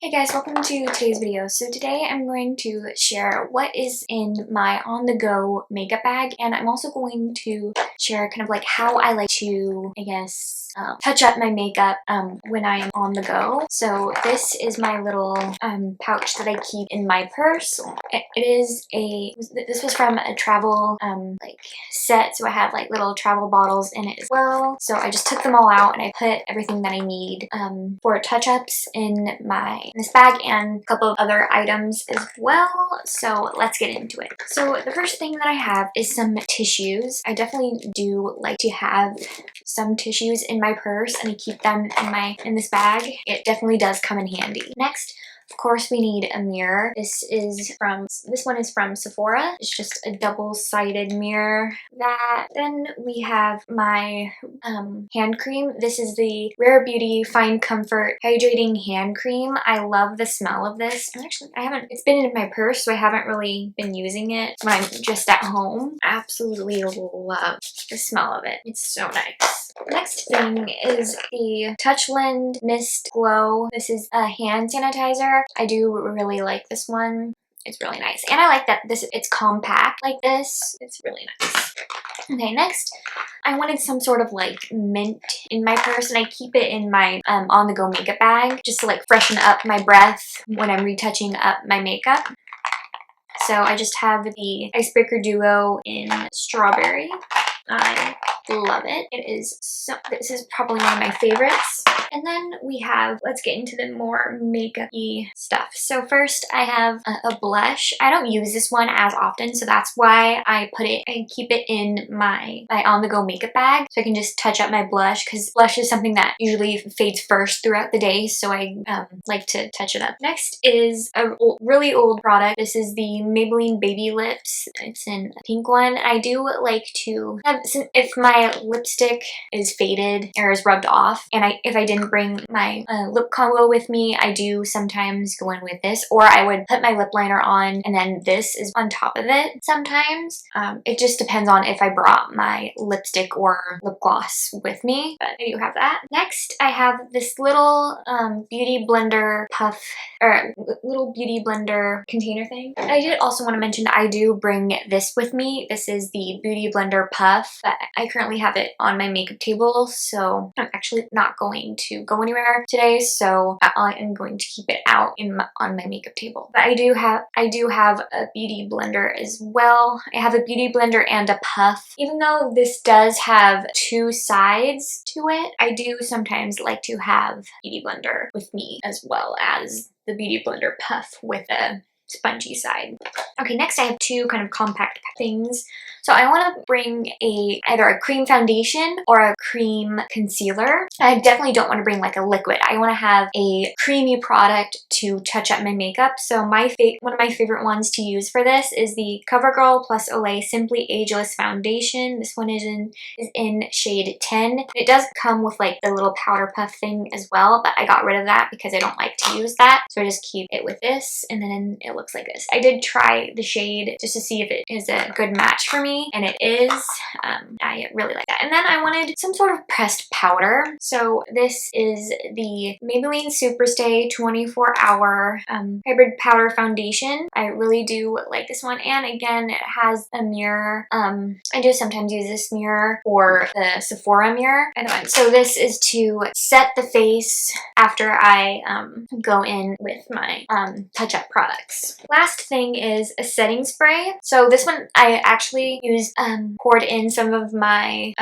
Hey guys, welcome to today's video. So today I'm going to share what is in my on-the-go makeup bag, and I'm also going to share kind of like how I like to, touch up my makeup when I am on the go. So this is my little pouch that I keep in my purse. This was from a travel set, so I had like little travel bottles in it as well. So I just took them all out and I put everything that I need for touch-ups in this bag and a couple of other items as well. So let's get into it. So the first thing that I have is some tissues. I definitely do like to have some tissues in my purse and I keep them in this bag. It definitely does come in handy. Next, of course, we need a mirror. This one is from Sephora. It's just a double-sided mirror. Then we have my hand cream. This is the Rare Beauty Fine Comfort Hydrating Hand Cream. I love the smell of this. It's been in my purse, so I haven't really been using it when I'm just at home. Absolutely love the smell of it. It's so nice. Next thing is the Touchland Mist Glow. This is a hand sanitizer. I do really like this one. It's really nice. And I like that it's compact like this. It's really nice. Okay, next, I wanted some sort of like mint in my purse, and I keep it in my on-the-go makeup bag just to like freshen up my breath when I'm retouching up my makeup. So I just have the Icebreaker Duo in Strawberry. I love it. This is probably one of my favorites. And then we have, let's get into the more makeup-y stuff. So first I have a blush. I don't use this one as often, so that's why I keep it in my on-the-go makeup bag, so I can just touch up my blush, because blush is something that usually fades first throughout the day, so I like to touch it up. Next is a really old product. This is the Maybelline Baby Lips. It's in a pink one. I do like to have, if my lipstick is faded or is rubbed off, and if I didn't bring my lip combo with me, I do sometimes go in with this, or I would put my lip liner on and then this is on top of it sometimes. It just depends on if I brought my lipstick or lip gloss with me, but I do have that. Next, I have this little beauty blender puff, or little beauty blender container thing. I did also want to mention I do bring this with me. This is the Beauty Blender Puff, but I currently have it on my makeup table, so I'm actually not going to go anywhere today, so I am going to keep it out on my makeup table. But I do have a beauty blender as well. I have a beauty blender and a puff. Even though this does have two sides to it, I do sometimes like to have beauty blender with me as well as the beauty blender puff with a spongy side. Okay, next I have two kind of compact things. So I want to bring either a cream foundation or a cream concealer. I definitely don't want to bring like a liquid. I want to have a creamy product to touch up my makeup. So one of my favorite ones to use for this is the CoverGirl plus Olay Simply Ageless Foundation. This one is in shade 10. It does come with like the little powder puff thing as well, but I got rid of that because I don't like to use that. So I just keep it with this, and then it looks like this. I did try the shade just to see if it is a good match for me, and it is. I really like that. And then I wanted some sort of pressed powder. So this is the Maybelline Superstay 24-Hour Hybrid Powder Foundation. I really do like this one, and again, it has a mirror. I do sometimes use this mirror or the Sephora mirror. So this is to set the face after I go in with my touch-up products. Last thing is a setting spray. So this one I actually used poured in some of my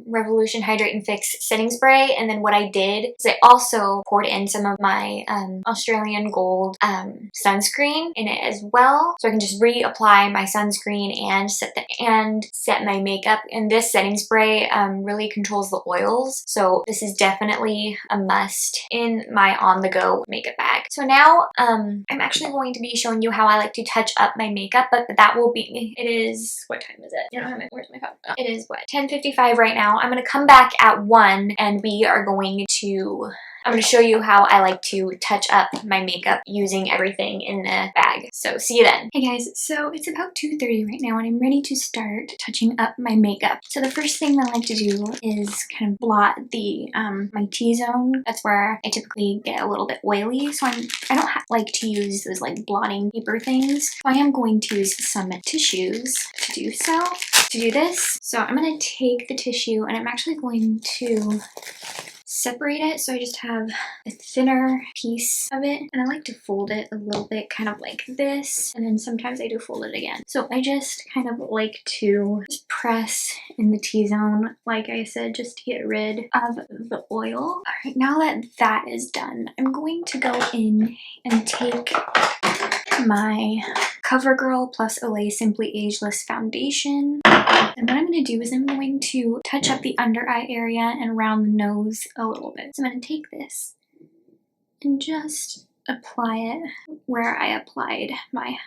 Revolution Hydrate and Fix setting spray, and then what I did is I also poured in some of my Australian Gold sunscreen in it as well, so I can just reapply my sunscreen and set my makeup. And this setting spray really controls the oils, so this is definitely a must in my on-the-go makeup bag. So now I'm actually going to be showing you how I like to touch up my makeup, but that will be, it is, what time is it? You know, where's my phone? Oh, it is what, 10:55 right now. I'm gonna come back at 1 and we are going to I'm going to show you how I like to touch up my makeup using everything in a bag. So see you then. Hey guys, so it's about 2:30 right now and I'm ready to start touching up my makeup. So the first thing that I like to do is kind of blot the my T-zone. That's where I typically get a little bit oily, so I don't like to use those like blotting paper things. So I am going to use some tissues to do so. To do this, so I'm going to take the tissue and I'm actually going to separate it, so I just have a thinner piece of it, and I like to fold it a little bit, kind of like this, and then sometimes I do fold it again. So I just kind of like to just press in the T-zone, like I said, just to get rid of the oil. Alright, now that that is done, I'm going to go in and take my CoverGirl plus Olay Simply Ageless foundation. And what I'm going to do is I'm going to touch up the under eye area and around the nose a little bit. So I'm going to take this and just apply it where I applied my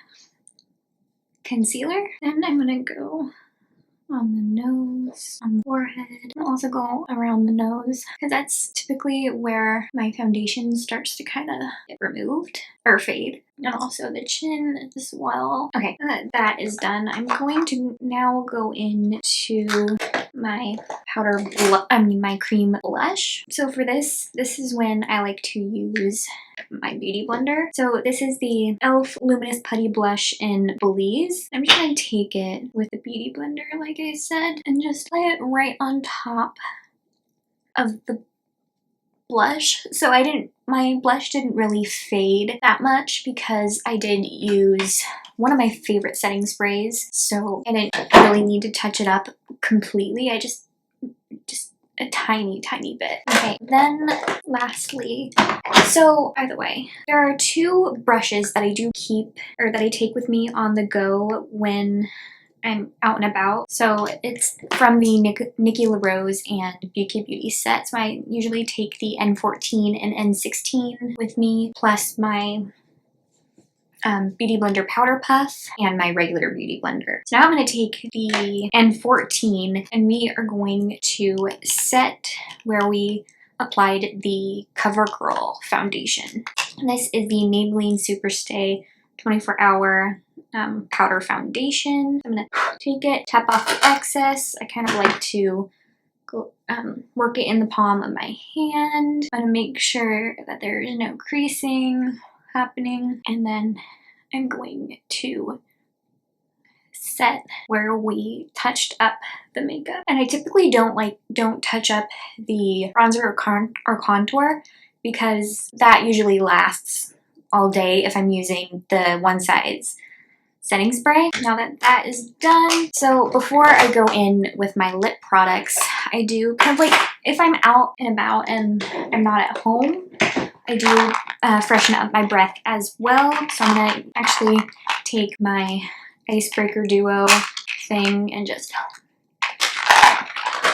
concealer. And I'm going to go on the nose, on the forehead, and also go around the nose because that's typically where my foundation starts to kind of get removed or fade, and also the chin as well. Okay, that is done. I'm going to now go into my my cream blush. So for this is when I like to use my beauty blender. So this is the e.l.f. Luminous Putty Blush in Belize. I'm just going to take it with the beauty blender, like I said, and just lay it right on top of the blush. So my blush didn't really fade that much because I did use one of my favorite setting sprays, so I didn't really need to touch it up completely. I just a tiny bit. Okay, then lastly, so by the way, there are two brushes that I do keep, or that I take with me on the go when I'm out and about. So it's from the Nikki LaRose and Beauty set. So I usually take the N14 and N16 with me, plus my Beauty Blender Powder Puff and my regular Beauty Blender. So now I'm going to take the N14 and we are going to set where we applied the CoverGirl foundation. And this is the Maybelline Superstay 24-hour powder foundation. I'm going to take it, tap off the excess. I kind of like to go, work it in the palm of my hand. I'm going to make sure that there is no creasing happening, and then I'm going to set where we touched up the makeup. And I typically don't touch up the bronzer or contour because that usually lasts all day if I'm using the One Size setting spray. Now that that is done, so before I go in with my lip products, I do kind of like, if I'm out and about and I'm not at home, I do freshen up my breath as well. So I'm going to actually take my Icebreaker Duo thing and just...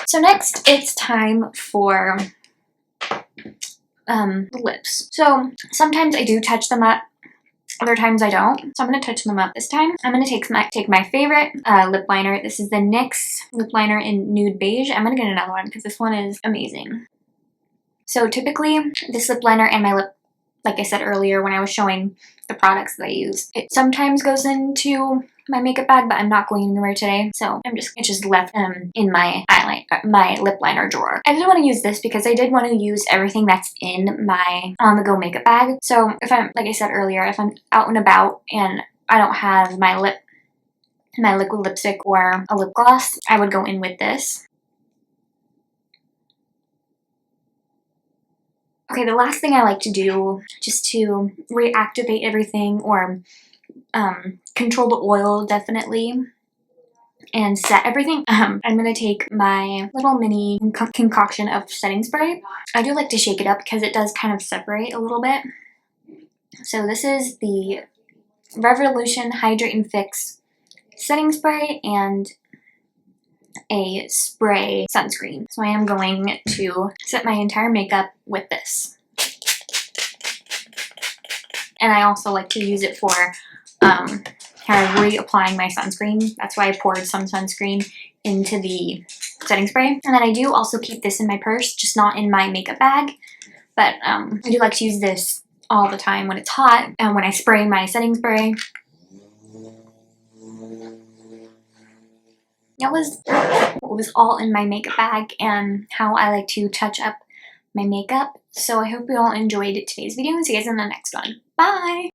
So next it's time for the lips. So sometimes I do touch them up, other times I don't. So I'm going to touch them up this time. I'm going to take my favorite lip liner. This is the NYX lip liner in Nude Beige. I'm going to get another one because this one is amazing. So typically this lip liner and my lip, like I said earlier when I was showing the products that I use, it sometimes goes into my makeup bag, but I'm not going anywhere today, so it's just left in my my lip liner drawer. I didn't want to use this because I did want to use everything that's in my on-the-go makeup bag. So if I'm, like I said earlier, if I'm out and about and I don't have my liquid lipstick or a lip gloss, I would go in with this. Okay, the last thing I like to do, just to reactivate everything or control the oil definitely and set everything, I'm going to take my little mini concoction of setting spray. I do like to shake it up because it does kind of separate a little bit. So this is the Revolution Hydrate and Fix setting spray and a spray sunscreen. So I am going to set my entire makeup with this. And I also like to use it for kind of reapplying my sunscreen. That's why I poured some sunscreen into the setting spray. And then I do also keep this in my purse, just not in my makeup bag. but I do like to use this all the time when it's hot and when I spray my setting spray. That was what was all in my makeup bag and how I like to touch up my makeup. So I hope you all enjoyed today's video and see you guys in the next one. Bye!